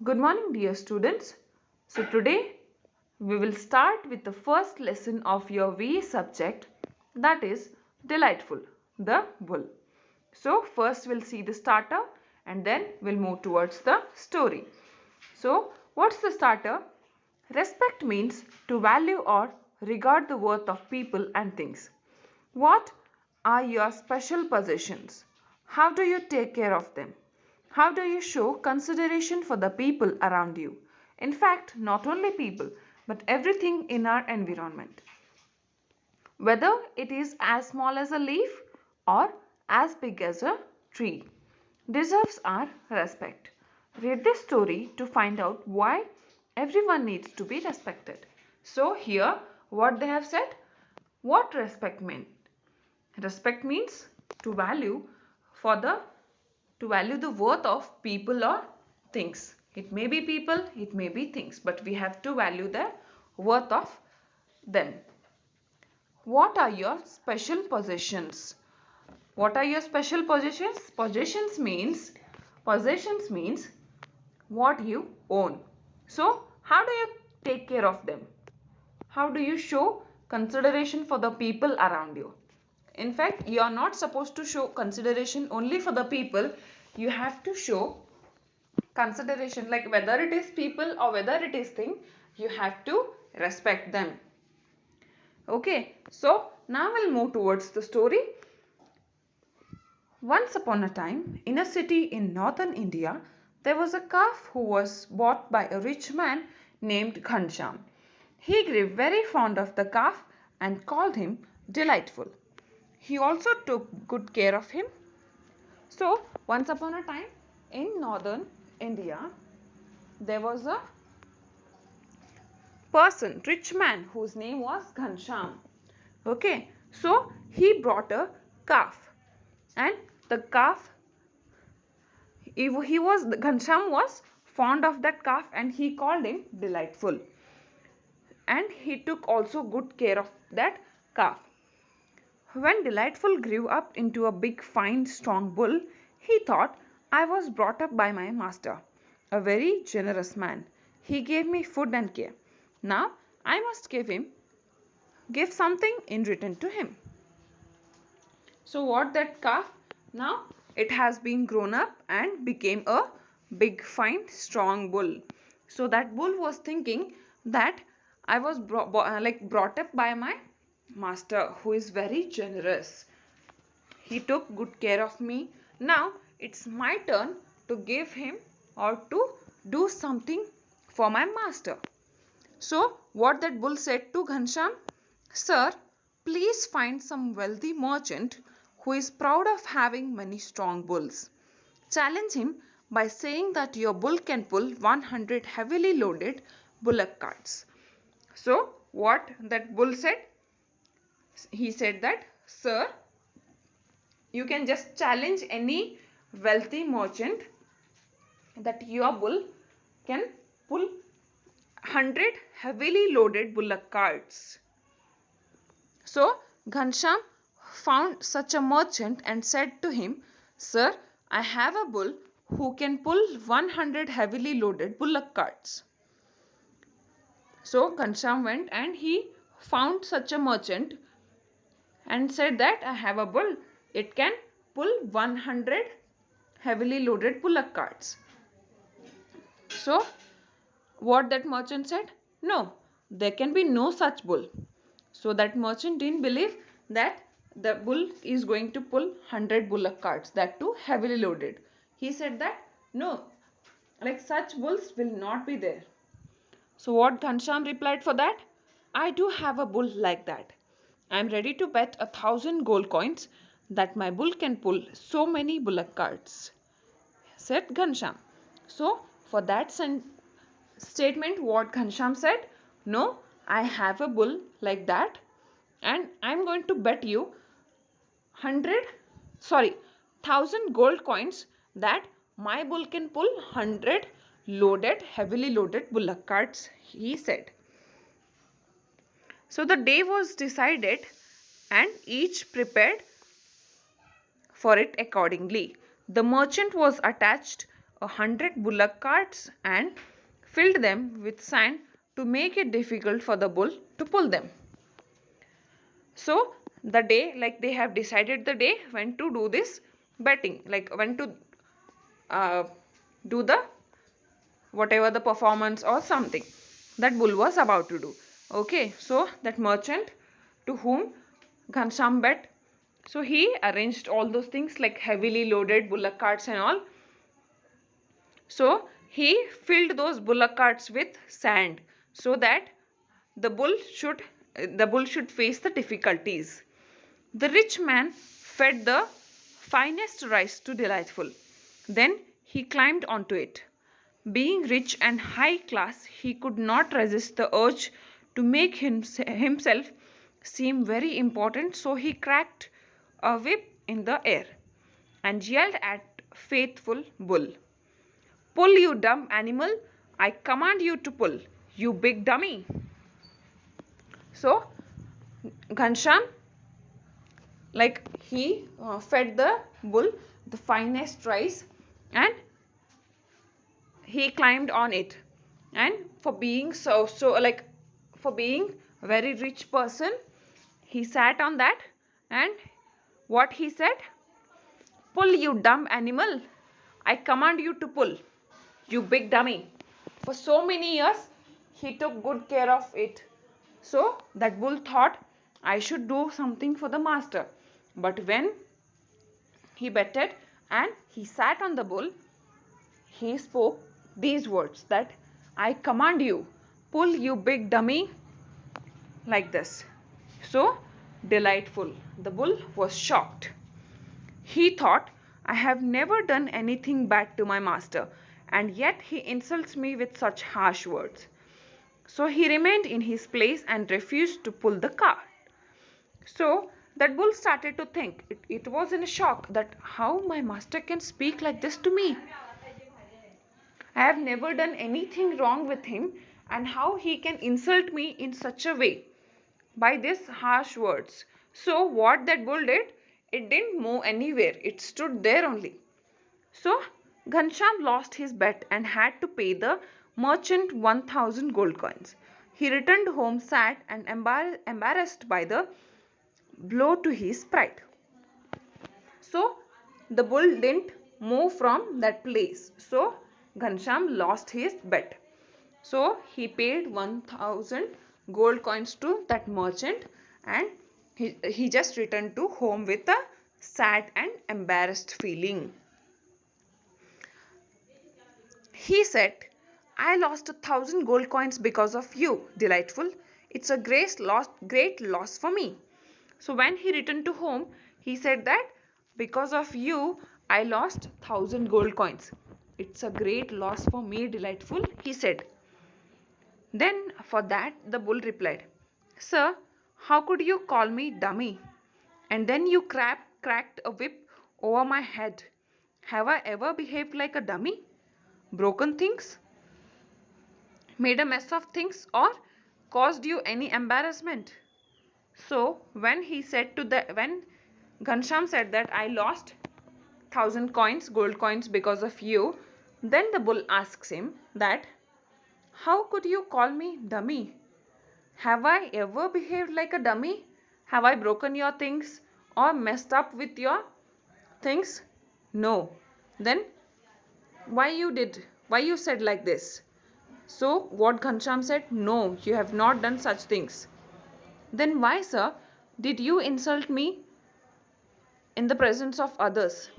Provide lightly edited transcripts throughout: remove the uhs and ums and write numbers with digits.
Good morning, dear students. So today we will start with the first lesson of your VE subject, that is delightful, the bull. So first we'll see the starter and then we'll move towards the story. So what's the starter? Respect means to value or regard the worth of people and things. What are your special possessions? How do you take care of them? How do you show consideration for the people around you? In fact, not only people, but everything in our environment. Whether it is as small as a leaf or as big as a tree, deserves our respect. Read this story to find out why everyone needs to be respected. So here what they have said, what respect means. Respect means to value the worth of people or things. It may be people, it may be things, but we have to value the worth of them. What are your special possessions? What are your special possessions? Possessions means what you own. So how do you take care of them? How do you show consideration for the people around you? In fact, you are not supposed to show consideration only for the people. You have to show consideration, like whether it is people or whether it is thing, you have to respect them. Okay, so now we'll move towards the story. Once upon a time, in a city in northern India, there was a calf who was bought by a rich man named Ghanshyam. He grew very fond of the calf and called him Delightful. He also took good care of him. So, once upon a time in northern India, there was a rich man whose name was Ghanshyam. Okay, so he brought a calf, and the calf, Ghanshyam was fond of that calf and he called him Delightful. And he took also good care of that calf. When Delightful grew up into a big, fine, strong bull, he thought, I was brought up by my master, a very generous man. He gave me food and care. Now I must give something in return to him. So what that calf? Now it has been grown up and became a big, fine, strong bull. So that bull was thinking that I was brought up by my master who is very generous. He took good care of me. Now it's my turn to give him or to do something for my master. So what that bull said to Ghanshyam, Sir, please find some wealthy merchant who is proud of having many strong bulls. Challenge him by saying that your bull can pull 100 heavily loaded bullock carts. So what that bull said? He said that, Sir, you can just challenge any wealthy merchant that your bull can pull 100 heavily loaded bullock carts. So Ghanshyam found such a merchant and said to him, Sir, I have a bull who can pull 100 heavily loaded bullock carts. So Ghanshyam went and he found such a merchant and said that I have a bull. It can pull 100 heavily loaded bullock carts. So what that merchant said? No, there can be no such bull. So that merchant didn't believe that the bull is going to pull 100 bullock carts, that too heavily loaded. He said that no, like such bulls will not be there. So what Ghanshyam replied for that? I do have a bull like that. I am ready to bet 1,000 gold coins that my bull can pull so many bullock carts, said Ghanshyam. So for that statement, what Ghanshyam said, no, I have a bull like that and I'm going to bet you 1,000 gold coins that my bull can pull 100 heavily loaded bullock carts, he said. So the day was decided and each prepared for it accordingly. The merchant was attached 100 bullock carts and filled them with sand to make it difficult for the bull to pull them. So the day, like they have decided the day when to do this betting, like when to do the whatever the performance or something that bull was about to do. Okay, so that merchant to whom Ghanshyam bet, so he arranged all those things like heavily loaded bullock carts and all. So he filled those bullock carts with sand so that the bull should face the difficulties. The rich man fed the finest rice to Delightful. Then he climbed onto it. Being rich and high class, he could not resist the urge to make himself seem very important, so he cracked a whip in the air and yelled at Faithful Bull, "Pull, you dumb animal! I command you to pull, you big dummy!" So, Ghanshyam, like he fed the bull the finest rice and he climbed on it, and for being for being a very rich person, he sat on that, and what he said, "Pull, you dumb animal! I command you to pull, you big dummy!" For so many years he took good care of it. So that bull thought, I should do something for the master. But when he betted and he sat on the bull, he spoke these words, that I command you, pull, you big dummy, like this. So Delightful, the bull, was shocked. He thought, I have never done anything bad to my master, and yet he insults me with such harsh words. So he remained in his place and refused to pull the cart. So that bull started to think. It was in a shock that how my master can speak like this to me. I have never done anything wrong with him, and how he can insult me in such a way by these harsh words. So what that bull did, it didn't move anywhere. It stood there only. So Ghanshyam lost his bet and had to pay the merchant 1000 gold coins. He returned home sad and embarrassed by the blow to his pride. So the bull didn't move from that place. So Ghanshyam lost his bet. So he paid 1000 gold coins to that merchant, and he just returned to home with a sad and embarrassed feeling. He said, I lost 1000 gold coins because of you, Delightful. It's a great loss for me. So when he returned to home, he said that because of you, I lost 1000 gold coins. It's a great loss for me, Delightful, he said. Then for that the bull replied, Sir, how could you call me dummy? And then you cracked a whip over my head. Have I ever behaved like a dummy? Broken things? Made a mess of things, or caused you any embarrassment? So when Ghanshyam said that I lost 1000 gold coins because of you, then the bull asks him that how could you call me dummy? Have I ever behaved like a dummy? Have I broken your things or messed up with your things? No. Then why you said like this? So what Ghanshyam said, no, you have not done such things. Then why, sir, did you insult me in the presence of others?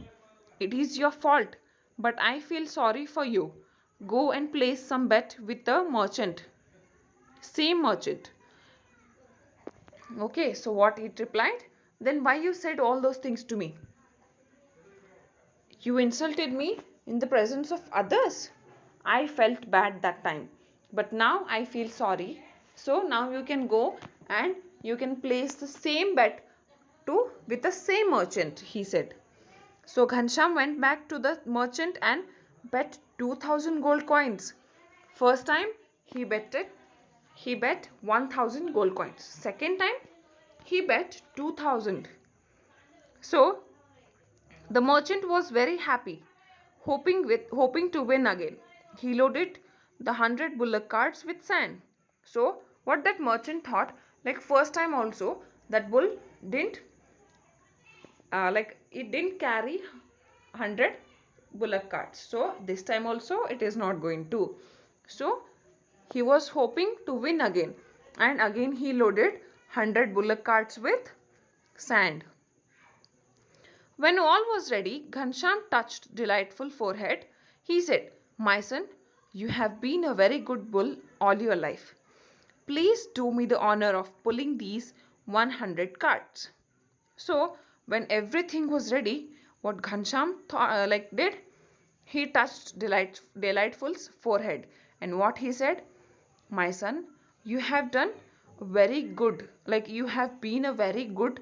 It is your fault, but I feel sorry for you. Go and place some bet with the merchant. Same merchant. Okay, so what it replied? Then why you said all those things to me? You insulted me in the presence of others. I felt bad that time, but now I feel sorry. So now you can go and you can place the same bet with the same merchant, he said. So Ghanshyam went back to the merchant and bet 2000 gold coins. First time he bet 1000 gold coins. Second time he bet 2000. So the merchant was very happy. hoping to win again. He loaded the 100 bullock carts with sand. So what that merchant thought, like first time also that bull didn't like it didn't carry 100 bullock carts. So this time also it is not going to. So he was hoping to win again, and again he loaded 100 bullock carts with sand. When all was ready, Ghanshyam touched Delightful forehead. He said, "My son, you have been a very good bull all your life. Please do me the honor of pulling these 100 carts." So when everything was ready, what Ghanshyam did, he touched Delightful's forehead, and what he said, "My son, you have done very good. Like you have been a very good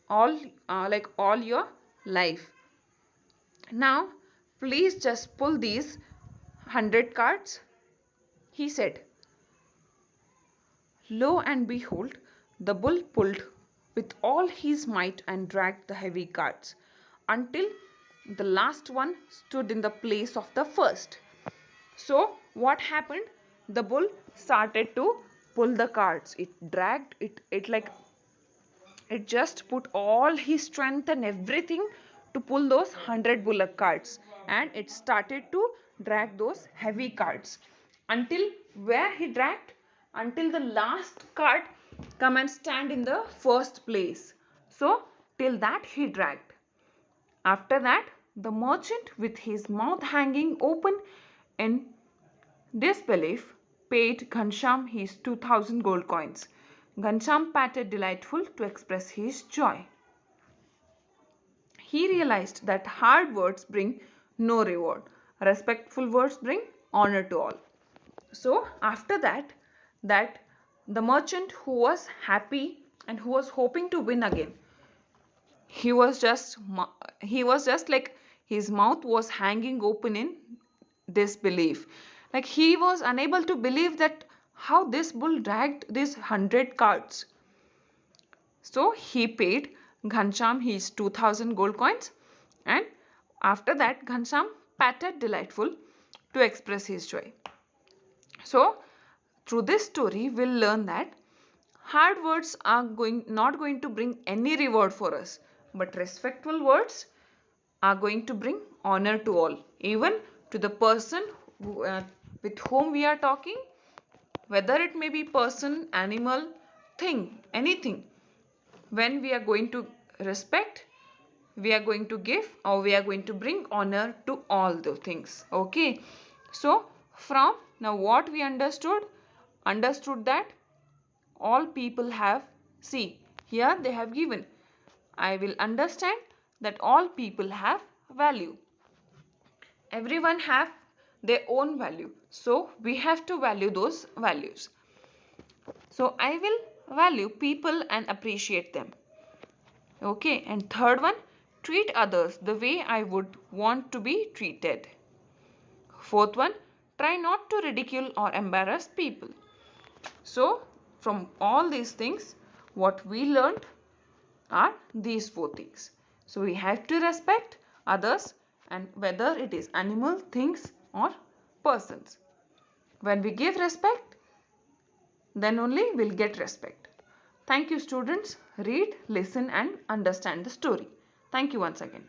all your life. Now please just pull these 100 carts." He said. Lo and behold, the bull pulled with all his might and dragged the heavy carts until the last one stood in the place of the first. So what happened? The bull started to pull the carts. It dragged it just put all his strength and everything to pull those 100 bullock carts, and it started to drag those heavy carts until where he dragged, until the last cart come and stand in the first place. So till that he dragged. After that, the merchant, with his mouth hanging open in disbelief, paid Ghanshyam his 2000 gold coins. Ghanshyam patted Delightful to express his joy. He realized that hard words bring no reward. Respectful words bring honor to all. So after that, the merchant who was happy and who was hoping to win again, he was just like his mouth was hanging open in disbelief. Like he was unable to believe that how this bull dragged these 100 carts. So he paid Ghanshyam his 2000 gold coins, and after that Ghanshyam patted Delightful to express his joy. So through this story we'll learn that hard words are not going to bring any reward for us, but respectful words are going to bring honor to all, even to the person with whom we are talking, whether it may be person, animal, thing, anything. When we are going to respect, we are going to give, or we are going to bring honor to all the things. Okay, so from now what we understood that all people have, see here they have given, I will understand that all people have value. Everyone have their own value, so we have to value those values. So I will value people and appreciate them. Okay, and third one, treat others the way I would want to be treated. Fourth one, try not to ridicule or embarrass people. So from all these things, what we learned are these four things. So we have to respect others, and whether it is animal, things or persons. When we give respect, then only we'll get respect. Thank you students. Read, listen and understand the story. Thank you once again.